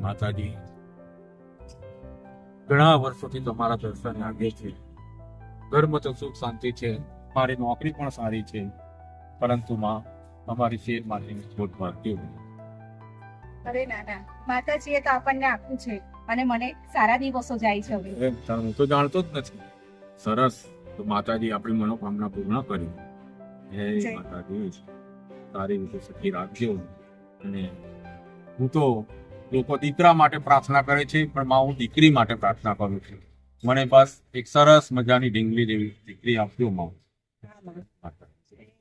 માતાજી, ઘણા વર્ષોથી તમારા દર્શન લાગે છે. ઘરમાં તો સુખ શાંતિ છે, મારી નોકરી પણ સારી છે, પરંતુ માં અમારી શેર માટેની ખોટ ભરતી હોય. અરે ના ના, માતાજીએ તો આપણને આપ્યું છે અને મને સારા દિવસો જાય છે હવે. એમ હું તો જાણતો જ નથી. સરસ, તો માતાજી આપણી મનોકામના પૂર્ણ કરી. જય જય. માતાજી. સારી રીતે સખી રાખજો. અને હું તો લોકો દીકરા માટે પ્રાર્થના કરે છે, પણ માં હું દીકરી માટે પ્રાર્થના કરું છું. મને બસ એક સરસ મજાની ઢીંગલી જેવી દીકરી આપજો માં.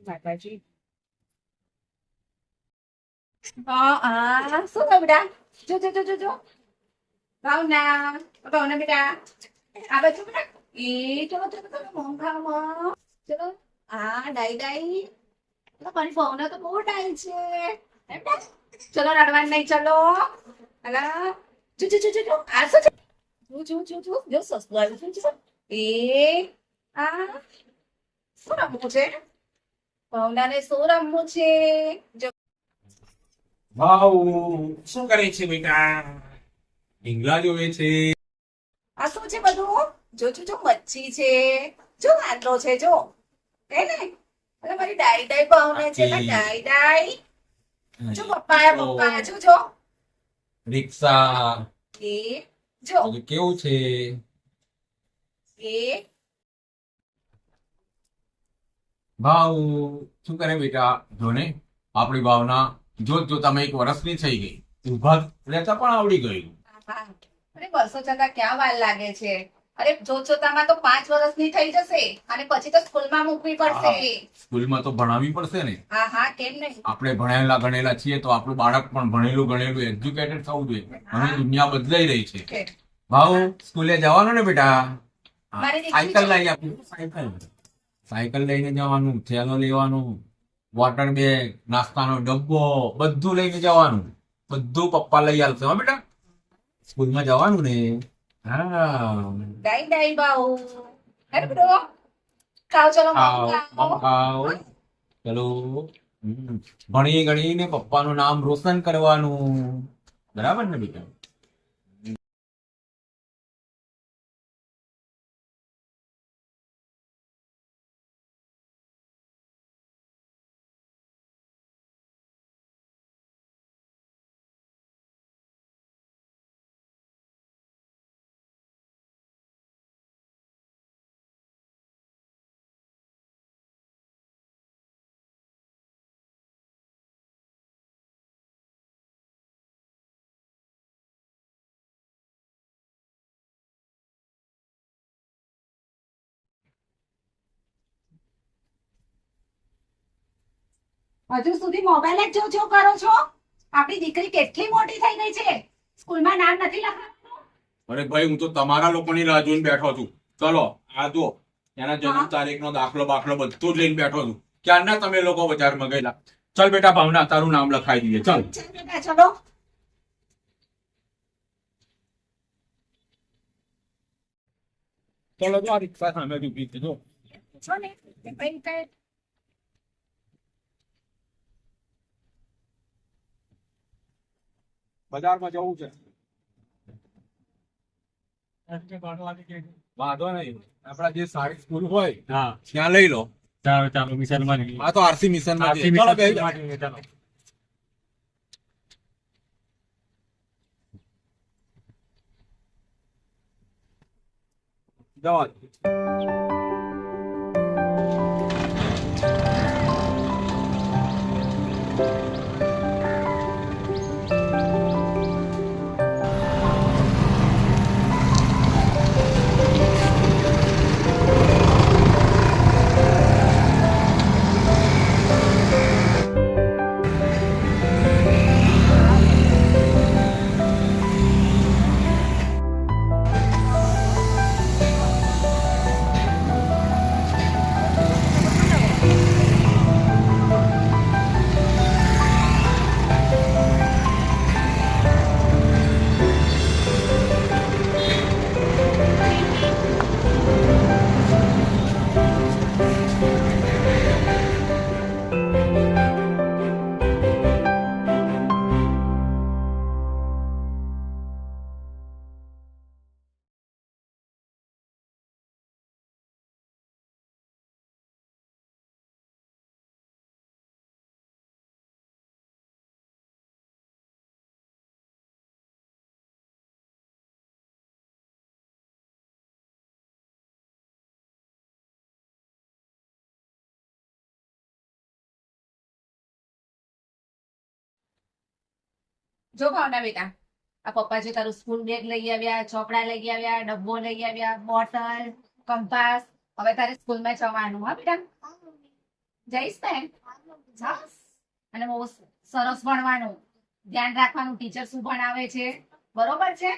માતાજી. શું થયું બેટા? જો જો જો જો જો ભાવના, ભાવના બેટા આ બાજુ બેટા. એ ચલો ચલો ચલો મોંઘામાં ચલો. ડાઈ ડાઈ મારી ભાવના તો બહુ ડાઈ છે. હે બેટા? ચલો રડવાનું નહીં. ચલો અલા જો જો જો જો જો આ શું છે? જો જો જો જો જો સસલું આવ્યું છે. એ આ શું રમવું છે? ભાવનાને શું રમવું છે? જો વાવ, શું કરે છે બેટા? ઢીંગલા જોવે છે. આ શું છે બધું? જો જો જો મચ્છી છે, જો વાંદરો છે, જો હે ને. અરે મારી ડાઈ ડાઈ ભાવને છે ને, ડાઈ ડાઈ. જો પપ્પા જો જો રિક્ષા એ જો કેવું છે? એ ભાવ, શું કરે બેટા? જોને, આપણી ભાવના જોત જોતામાં 1 વર્ષની થઈ ગઈ. ઉભા રહેતા પણ આવડી ગયું. અરે વર્ષો જતા ક્યાં વાર લાગે છે? અરે જોતામાં તો 5 વર્ષની થઈ જશે અને પછી તો સ્કૂલમાં મૂકવી પડશે. સ્કૂલમાં તો ભણાવવી પડશે ને. હા હા, કેમ નહીં? આપણે ભણેલા ગણેલા છીએ તો આપણું બાળક પણ ભણેલું ગણેલું એજ્યુકેટેડ થવું જોઈએ. હવે દુનિયા બદલાઈ રહી છે. ભાવ, સ્કૂલે જવાનું ને બેટા? મારી દીકરી સાયકલ લઈ આપું. સાયકલ લઈને જવાનું, થેલો લેવાનું, વોટર બેગ, નાસ્તાનો ડબ્બો બધું લઈને જવાનું. બધું પપ્પા લઈ આવશે હો બેટા. સ્કૂલમાં જવાનું ને. હા, ડાઈ ડાઈ બાઉ. હે બેટો ખાઓ. ચલો ખાઓ. ચલો. ભણી ગણીને પપ્પાનું નામ રોશન કરવાનું. બરાબર ને બેટા? હજુ સુધી મોબાઈલ જ જો કરો છો? આપણી દીકરી કેટલી મોટી થઈ ગઈ છે, સ્કૂલમાં નામ નથી લખાવવાનું. અરે ભાઈ, હું તો તમારા લોકોની રાહ જોઈને બેઠો છું. ચલો, આ જો એના જન્મ તારીખનો દાખલો બાખલો બધું જ લઈને બેઠો છું. ક્યારના તમે લોકો બજારમાં ગયેલા. ચલ બેટા ભાવના, તારું નામ લખાઈ દઈએ. ચલ બેટા ચલો. ચલો, જો આ રિક્ષા સામે ઉભી છે. જો છો ને કઈ બજારમાં જવું છે. વાંધો નહીં, આપડા જે સારી સ્કૂલ હોય ત્યાં લઈ લો. ચાલો મિશન માં આ તો આરસી મિશન માં છે. ચલો બેસી જાઓ. ચાલો. જવા દો. જો ભાવના બેટા, આ પપ્પાજી તારું સ્કૂલ બેગ લઈ આવ્યા, ચોપડા લઈ આવ્યા, ડબ્બો લઈ આવ્યા, બોટલ, કંપાસ. હવે તારે સ્કૂલમાં જવાનું, હા બેટા? જઈશ ને? જાસ. અને બહુ સરસ ભણવાનું, ધ્યાન રાખવાનું, ટીચર શું ભણાવે છે, બરોબર છે?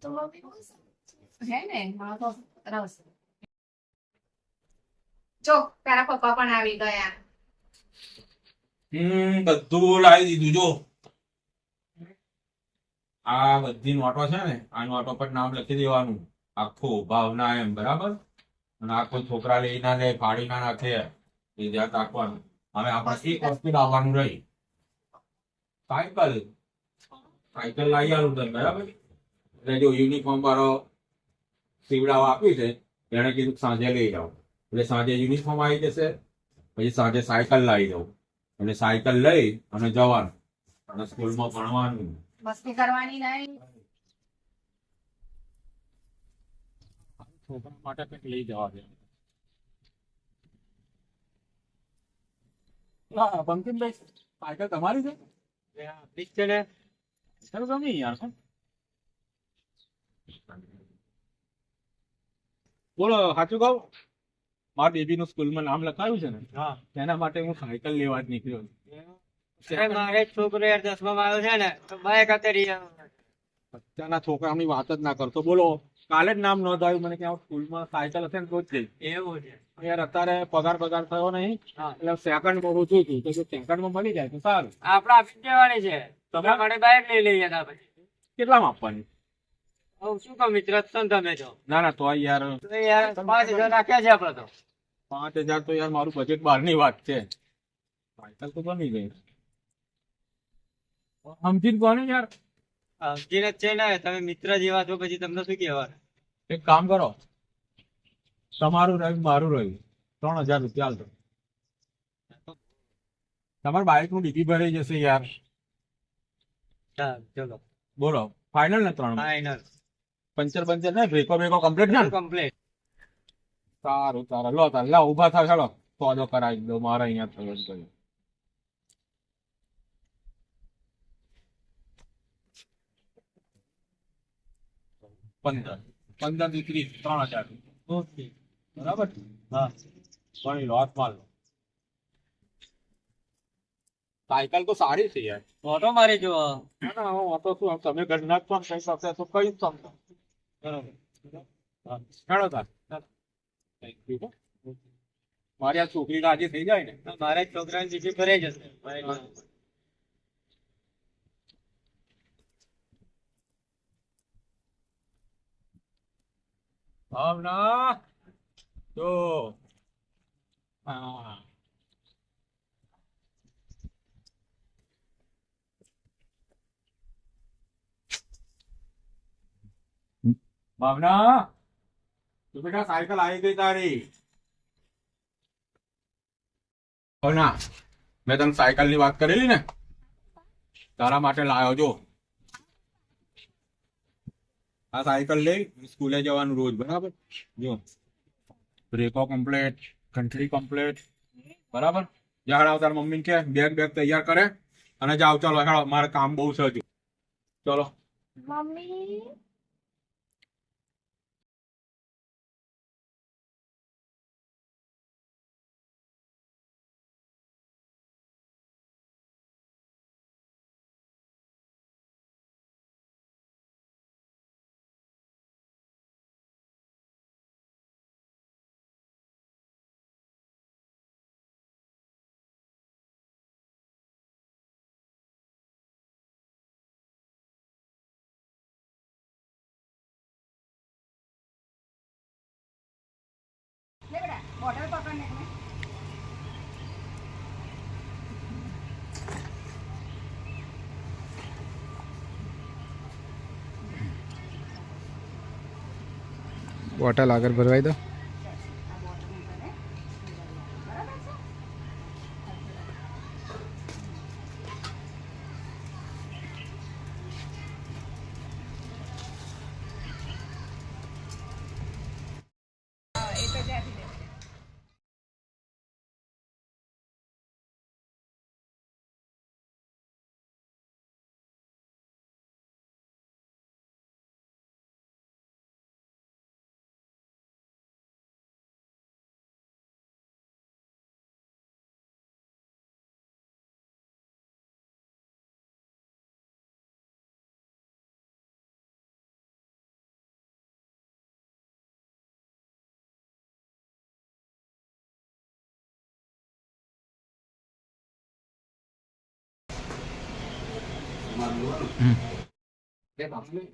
તો મમ્મી બહુ સરસ હે ને? હા તો સરસ. જો તારા પપ્પા પણ આવી ગયા. બધું લાવી દીધું જો. આ બધી નોટો છે ને, આ નોટો પર નામ લખી દેવાનું આખું, ભાવના એમ, બરાબર? અને આખું છોકરા લઈ ના લે, ફાડી ના નાખે, એ ધ્યાન રાખવાનું. હવે આપણે એક વસ્તુ લાવવાનું રહી, સાયકલ. સાયકલ લાવી આવું તને, બરાબર? એટલે જો યુનિફોર્મ વાળો સીવડાવા આપ્યું છે, એને કીધું સાંજે લઈ જાઓ. એટલે સાંજે યુનિફોર્મ આવી જશે, પછી સાંજે સાયકલ લાવી દઉં, અને સાયકલ લઈ અને જવાનું, અને સ્કૂલમાં ભણવાનું. મસ્તી કરવાની નહીં. છોકરા માટે કંઈક લઈ જવા દે. બંકિમભાઈ, સાયકલ તમારી છે? આપણી જ છે ને. સારું ગમે યાર. બોલો, સાચું કહું, મારા બેબીનું સ્કૂલમાં નામ લખાયું છે ને, હા. તેના માટે હું સાયકલ લેવા જ નીકળ્યો છું. અરે મારે જ છોકરો યાર 10માં આવ્યો છે ને, તો બાઈક હાથે રહી આવ્યો. અત્યારના છોકરાઓની વાત જ ના કરતો. બોલો, કાલે જ નામ નોંધાયું મને કે સ્કૂલમાં સાયકલ હશે ને તો જ જઈશ. એવું છે. યાર અત્યારે પગાર થયો નહીં, હા. એટલે સેકન્ડમાં ઓછું છું, તો જો સેકન્ડમાં મળી જાય તો સારું. આપણે આપી જ દેવાની છે. તમારા માટે બાઈક લઈ લઈએ તા પછી. કેટલામાં આપવાની? હવે શું કહો મિત્ર, છો ને તમે તો. ના ના, તો યાર તો યાર 5,000 રાખ્યા છે આપણે તો. 5,000 તો યાર મારું બજેટ બહારની વાત છે. સાયકલ તો બની ગઈ. સમજીને કોને યાર. સમજીને જ છે ને, તમે મિત્ર જેવા છો, પછી તમને શું કહેવાનું. એક કામ કરો, તમારું રહ્યું મારું રહ્યું, 3,000 રૂપિયા હાલતો. તમારા બાઇક નું ડીપી ભરાઈ જશે યાર. ચાલ ચલો બોલો, ફાઇનલ ને 3? ફાઈનલ. પંચર ને બ્રેકો કમ્પ્લીટ છે ને? કમ્પ્લીટ. સારું સારું, લો તાર લા ઉભા થાવ, ચાલો સોદો કરાવી દો, મારે અહીંયા થયો જ ગયો. 15 થી 30, 3,000 ઓકે. બરાબર? હા. ગણી લો, હાથમાં લો. સાયકલ તો સારી છે યાર. ઓટો મારી જો. ના ના, હું ઓટો શું, આમ તમે ઘરના જ છો ને, કઈ પાસે તો કઈ જ સમજો. બરાબર. હા, હેડો તાર. Thank you. મારી આ છોકરી રાજી થઈ જાય ને. મારે જ છોકરાની સીટી ભરાઈ જશે. ભાવના જો. હા, ભાવના, તું બેટા સાયકલ આવી ગઈ તારી. ભાવના, મેં તને સાયકલ ની વાત કરેલી ને, તારા માટે લાવ્યો જો. આ સાયકલ લઈ સ્કૂલે જવાનું રોજ, બરાબર? જો બ્રેકો કમ્પ્લેટ, ઘંટડી કમ્પ્લેટ, બરાબર? જાડ આવ તાર મમ્મી કે બેગ તૈયાર કરે અને જાવ. ચાલો હેડો, મારે કામ બહુ છે હજુ. ચલો મમ્મી લે બેટા, બોટલ પકડ ને. બોટલ આગળ ભરવાઈ દો.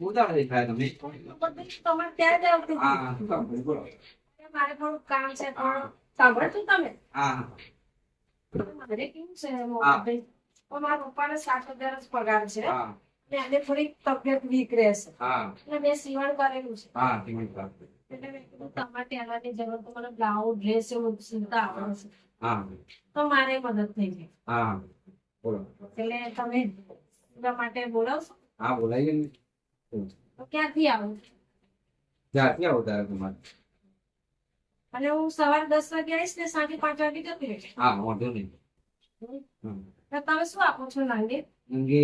ઉદાહરણ દેખાય તમને. બધું તમારે ત્યાં જ આવતી હતી. હા, શું કામ કર્યું? બોલો. મારે થોડુંક કામ છે પણ સાંભળજો તમે. હા, મારે કેવું છે મોહનભાઈ, તો મારા પપ્પાને 7,000 જ પગાર છે હા, અને એને થોડીક તબિયત વીક રહેશે હા, એટલે મેં સીવણ કરેલું છે. હા, સિમેન્ટ કામ. એટલે મેં કીધું તમારે ટેલરની જરૂર તો મને બ્લાઉઝ ડ્રેસ એવું સીવતા આવડે છે હા, તો મારે મદદ થઈ જાય. હા, બોલો. એટલે તમે સીવવા માટે બોલાવશો હા, બોલાવીએ ને. તો ક્યાંથી આવું? ક્યાંથી આવો તારે તમારે? અને હું સવારે 10 વાગે આવીશ ને સાંજે 5 વાગે જતી રહીશ. હા, વાંધો નહીં. હમ. તો તમે શું આપો છો નાંગે? અંગે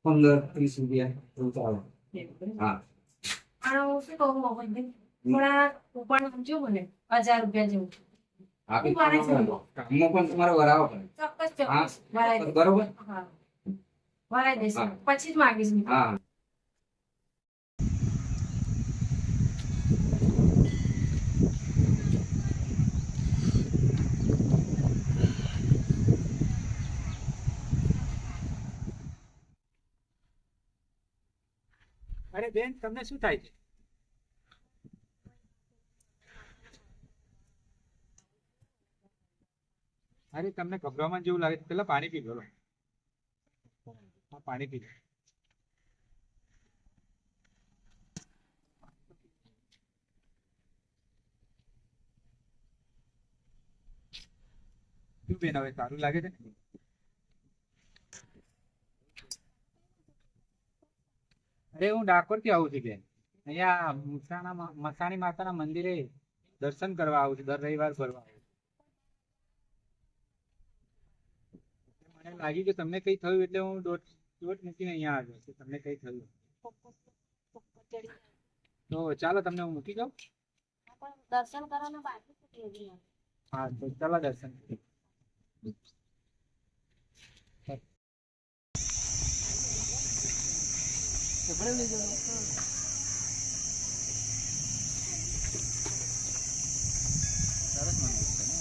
15-30 રૂપિયા એવું ચાલે. હા, અને હું શું કહું મોહનભાઈ, થોડા ઉપર આપજો મને 1,000 રૂપિયા જેવું. આપી હું મારે કામમાં પણ તમારે વરાવો પડે. ચોક્કસ હા, ચોક્કસ ભરાઈ દઈશ. બરોબર? હા ભરાઈ દઈશ. હા. પછી જ માગીશ હું. હા. અરે બેન તમને શું થાય છે? અરે તમને ગભરામણ જેવું લાગે છે, પેલા પાણી પી લો. હા, પાણી પી લો. શું બેન હવે સારું લાગે છે? અરે હું ડાકોર થી આવું છું બેન. અહીંયા મસાણી માતાના મંદિરે દર્શન કરવા આવું છું, દર રવિવાર ભરવા આવું છું. મને લાગ્યું કે તમને કઈ થયું એટલે હું દોટ મૂકીને અહીંયા આવ્યો કે તમને કઈ થયું. તો ચાલો તમને હું મૂકી જાઉં. દર્શન કરવાના બાકી છે હજી. હા તો ચાલો દર્શન કરીએ. સરસ મંદિર છે ને?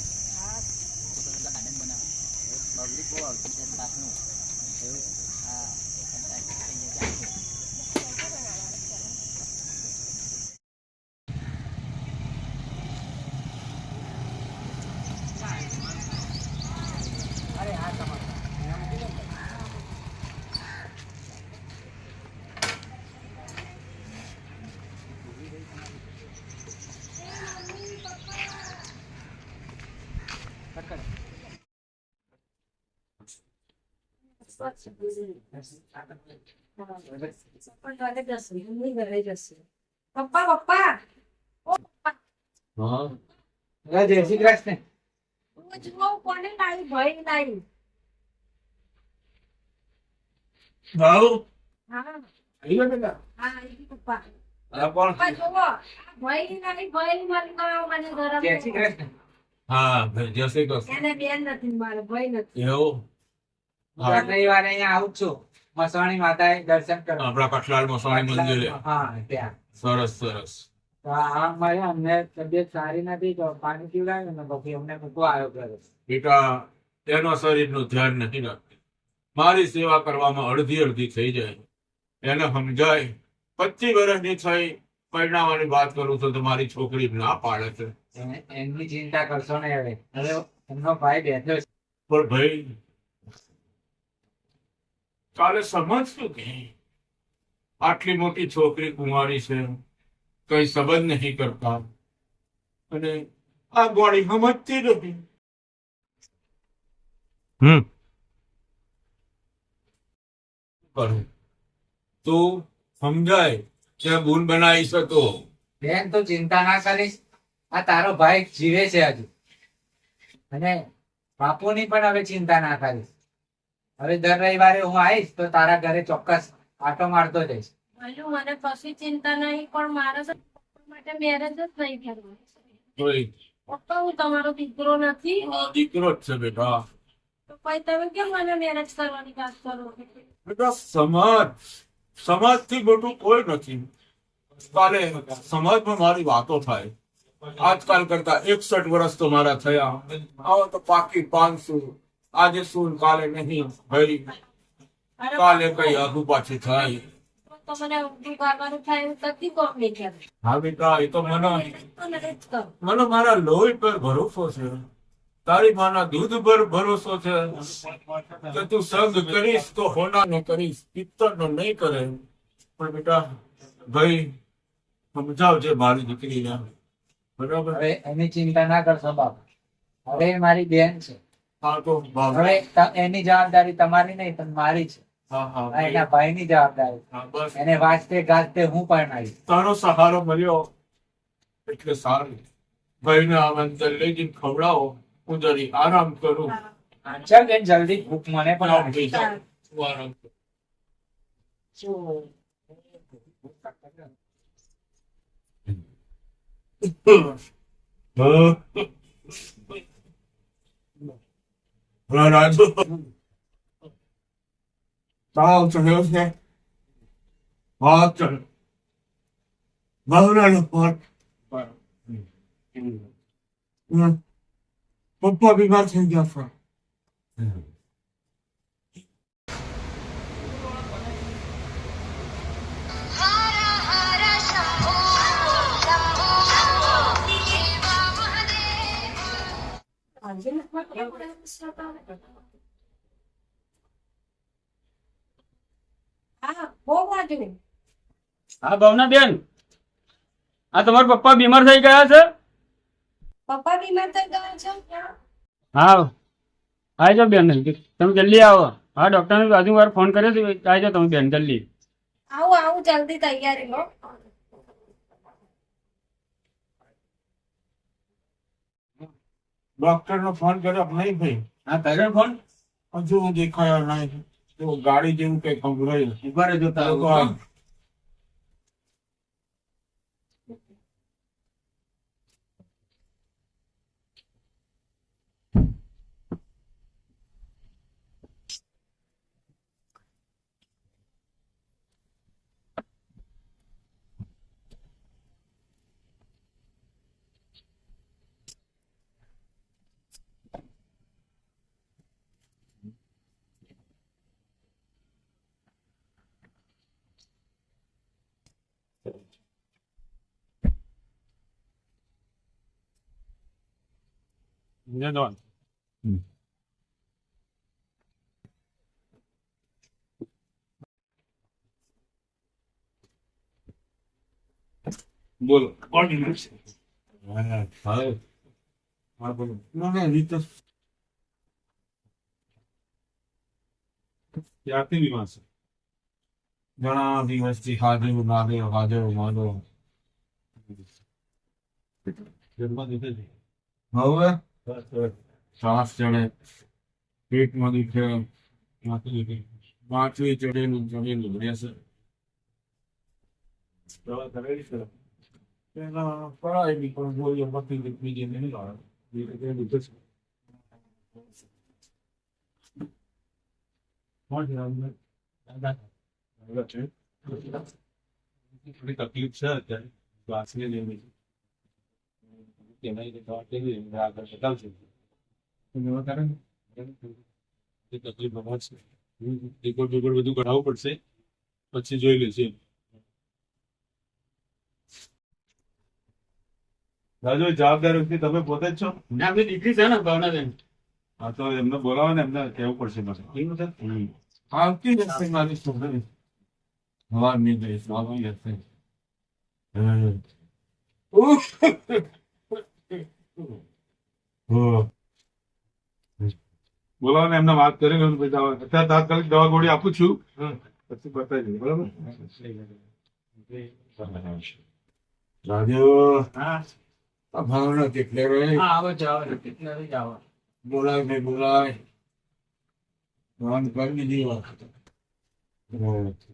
પબ્લિક બહુ આવતી છે રાતનું. એવું? હા. અરે હા તમારું અહીંયા મૂકી દો ને. પણ ઘરે જશે, એમની ઘરે જશે. પપ્પા પપ્પા ઓ પપ્પા, હા જય શ્રી કૃષ્ણ. હું જુઓ કોને લાવી ભાઈ લાવી. ભાઉ હા આવ્યો બેટા? હા એ પપ્પા. આ કોણ? પપ્પા જુઓ આ ભાઈ લાવી, ભાઈ મને ઘરે જય શ્રી કૃષ્ણ. હા જય શ્રી કૃષ્ણ. એને બેન નથી મારે ભાઈ નથી. એવું? દર રવિવારે અહીંયા આવું જ છું મસવાણી માતાએ દર્શન કરવા. આપણા કઠલાલ મસાણી મંદિરે. હા ત્યાં. સરસ સરસ. તો આ મારે અમને તબિયત સારી નથી તો પાણી પીવડાવ્યું ને પછી અમને મૂકવા આવ્યો ઘરે. બેટા એનો શરીરનું ધ્યાન નથી રાખતી. મારી સેવા કરવામાં અડધી અડધી થઈ જાય. એને સમજાય 25 વર્ષની થઈ પરિણામવાની વાત કરું છું તો મારી છોકરી ના પાડે છે. એમની ચિંતા કરશો ને હવે. હવે એમનો ભાઈ બેઠો છે. પણ ભાઈ કાલે સમજતું કે આટલી મોટી છોકરી કુંવારી છે, કઈ સંબંધ નહીં કરતા અને આ ગોળી સમજતી નથી. કરું તું સમજાય ત્યાં બૂન બનાવી શકો. બેન તો ચિંતા ના કરીશ. આ તારો ભાઈ જીવે છે હજુ. અને બાપુની પણ હવે ચિંતા ના કરીશ. હવે દર રવિવારે હું આવીશ તો તારા ઘરે ચોક્કસ આટો મારતો જઈશ. ભલું મને કશી ચિંતા નહીં પણ મારે તો પપ્પા માટે મેરેજ જ નહીં કરવા. કોઈ પપ્પા હું તમારો દીકરો નથી દીકરો જ છે બેટા. તો પછી તમે કેમ મને મેરેજ કરવાની વાત કરો? બેટા સમાજથી મોટું કોઈ નથી. કાલે સમાજમાં મારી વાતો થાય. આજકાલ કરતા 61 વર્ષ તો મારા થયા. આવો તો પાકી 500. આજે શું કાલે નહીં ભાઈ. અરે કાલે કઈ આગુ પાછું થાય. તો મને ઊંધું ખાવાનું થાય એવું નથી કોમ નહીં કરે. હા બેટા, એ તો મને તો મને જ કહો. મને મારા લોહી પર ભરોસો છે, તારી માના દૂધ પર ભરોસો છે કે તું સંગ કરીશ તો હોનાનો કરીશ, પિત્તરનો નહીં કરે. પણ બેટા ભાઈ સમજાવજે મારી દીકરીને, બરાબર? હવે એની ચિંતા ના કરશો બાપ. હવે એ મારી બેન છે. હા તો હવે એની જવાબદારી તમારી નહીં પણ મારી છે. હા હા આ એના ભાઈની જવાબદારી. હા, બસ એને વાંચતે ગાજતે હું પરણાવીશ. તારો સહારો મળ્યો એટલે સારું. ભાઈને આ અંદર લઈ જઈને ખવડાવો, હું જરી આરામ કરું. ચાલ બેન, જલ્દી ભૂખ મને પણ આવ લાગી. ભાઈ, જાઓ, તું આરામ કર. રાજુ તાવ ચડ્યો છે, વાત ચડ ભાવનાનો પાઠ. પપ્પા બીમાર થઈ ગયા છે. હા બહુ વાગ્યું. હા ભાવના બેન, આ તમારા પપ્પા બીમાર થઈ ગયા છે. પપ્પા બીમાર થઈ ગયા છે. હા આવી જાઓ બેન, તમે જલ્દી આવો. હા ડોક્ટરને બાજુ વાર ફોન કર્યો છે, આવી જાઓ તમે બેન જલ્દી. આવું આવું જલ્દી તૈયારી લો. ડોક્ટર નો ફોન કર્યો નહીં ભાઈ? હા કર્યો ફોન. હજુ હું દેખાયો નહીં. તો ગાડી જેવું કઈ ખંભરાયું. ઉભા રહેજો લોકો આ બોલો કોણ છે? હા બોલો. ના રીતે ક્યાંથી બીમાર છે? ઘણા દિવસથી હાજર માનો હવે શ્વાસ ચડે, પેટમાં દુખે, માથું ચડેલું રહેશે. દવા કરેલી છે પેલા પડાયેલી, પણ ગોળીઓ પતી બીજી નહીં લાવે. થોડી તકલીફ છે અત્યારે શ્વાસની લેવી. તેના દવા કેવી આગળ બતાવશે. તકલીફ છે, રિપોર્ટ બધું કઢાવવું પડશે, પછી જોઈ લેશે. રાજુ, જવાબદાર વ્યક્તિ તમે પોતે જ છો? આપણી દીકરી છે ને ભાવના બેન. હા તો એમને બોલાવો ને, એમને કહેવું પડશે પાછું. આવતી જશે મારી છોકરી. હવા નહીં દઈશ, આવી જશે. બોલાવો ને, એમને વાત કરી લો. અત્યારે તાત્કાલિક દવા ગોળી આપું છું, પછી બતાવી દઉં. બરાબર? રાજુ, હા ભાવના કેટલે રહે? આવો જાઓ, નથી જાઓ. બોલાય નહીં બોલાય, ફોન કરી દીધી વાત.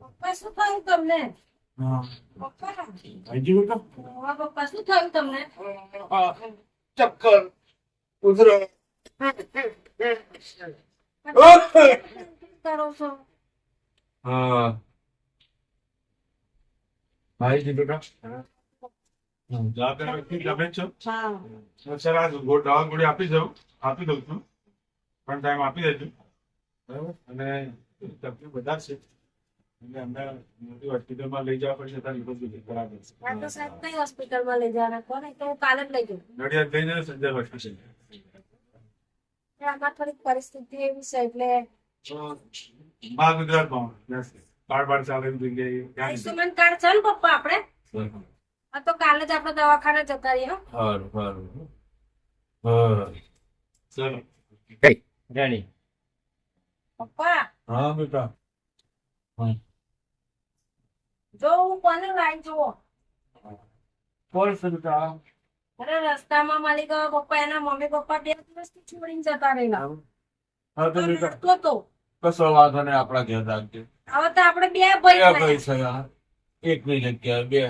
પપ્પા શું થયું તમને? હા, પપ્પા હજી બેટા હા, પપ્પા શું થયું તમને? ચક્કર ઉધરો. કરો છો હા ભાઈ બેટા, જવાબદાર વ્યક્તિ તમે જ છો. હા સર આ દવા ગોળી આપી દઉં છું, પણ ટાઈમ આપી દેજો. બરાબર? અને તકલીફ વધારે છે એટલે અમને મોટી હોસ્પિટલમાં લઈ જવા પડશે ત્યાં બધું બરાબર છે આ તો સાહેબ કઈ હોસ્પિટલમાં લઈ જવાના કોને તો હું કાલે જ લઈ જઉં નડિયાદ લઈને સંજય હોસ્પિટલ આમાં થોડીક પરિસ્થિતિ એવી છે એટલે મા ગુજરાતમાં કાર્ડ બાર ચાલે એમ જગ્યાએ ત્યાં આયુષ્યમાન કાર્ડ છે ને પપ્પા આપણે આ તો કાલે જ આપણે દવાખાને જતા રહીએ હો. સારું સારું હા ચાલો રેડી પપ્પા હા બેટા જો હું કોને લાઈ જુઓ કોણ છે બેટા અરે રસ્તામાં મળી ગયો પપ્પા એના મમ્મી પપ્પા 2 દિવસથી છોડીને જતા રહેલા હા તો તો બેટા રડતો તો કશો વાંધો નહીં આપણા ઘેર રાખજે હવે તો આપણે 2 ભાઈ બે થયા. ભાઈ છે યાર. એકની જગ્યાએ બે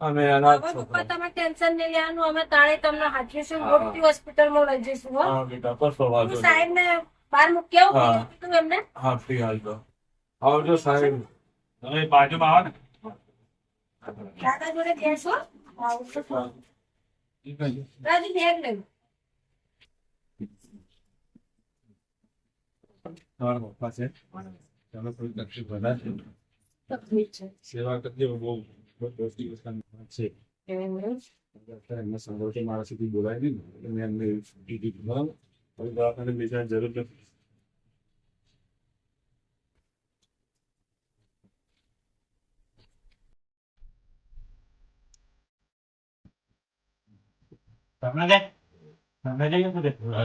અમે એના જ હવે પપ્પા છોકરા. તમે ટેન્શન નહીં લેવાનું અમે તાણે તમને હાચવીશું મોટી હોસ્પિટલમાં લઈ જઈશું હો હા બેટા કશો વાંધો હું નહીં. સાહેબ ને બહાર મૂકી આવું હા. બીજું કીધું એમને હા ફ્રી હાલતો આવજો સાહેબ હવે બાજુમાં આવો ને દાદા જોડે બેસો આવું તો રાજુ બેગ લેવું તમારા પપ્પા છે ચાલો થોડી તકલીફ વધારે છે તકલીફ છે સેવા કરતી બહુ દોસ્તી છે એમ અત્યારે એમને સંભળતો મારા સુધી બોલાય નહીં ને મેં એમને કીધું બરાબર હવે દવાખાને લઈ જવાની જરૂર નથી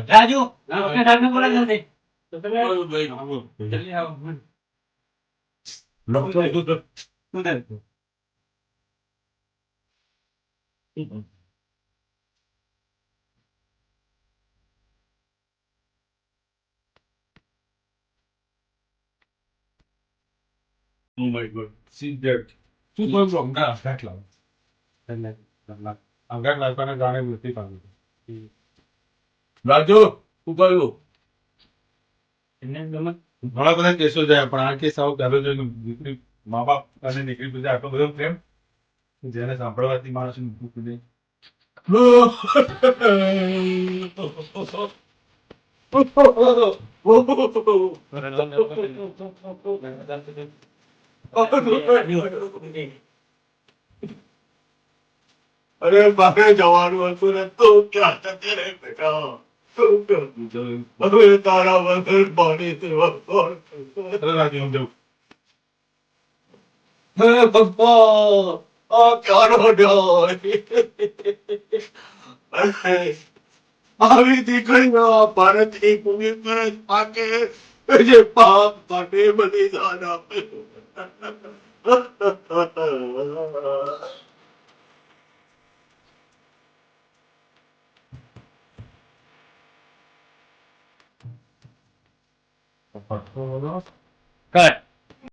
રાજુ ડોક્ટર સાહેબને બોલાવી જલ્દી. જલ્દી આવો. Oh my God. See that. શું કોઈ પ્રોબ્લેમ ના અફઘાત લાવો એટલે અફઘાત લાવવાને જાણે નથી પાડું રાજુ શું કહ્યું એને ગમે ઘણા બધા કેસો જાય પણ આ કેસ આવો પહેલો જોઈને દીકરી મા બાપ અને દીકરી પ્રત્યે આટલો બધો પ્રેમ જેને સાંભળવાથી માણસ મૂકી દે અરે મારે જવાનું હતું ને તો ક્યાં જતી રહે બેટા હવે તારા વગર પાણી સેવા કોણ કરશે? રાજુ હું જાઉં હે ભગવાન આ ક્યારો ન્યાય આવી દીકરીઓ ભારતની ભૂમિ પર જ પાકે જે પાપ માટે બલિદાન આપે કર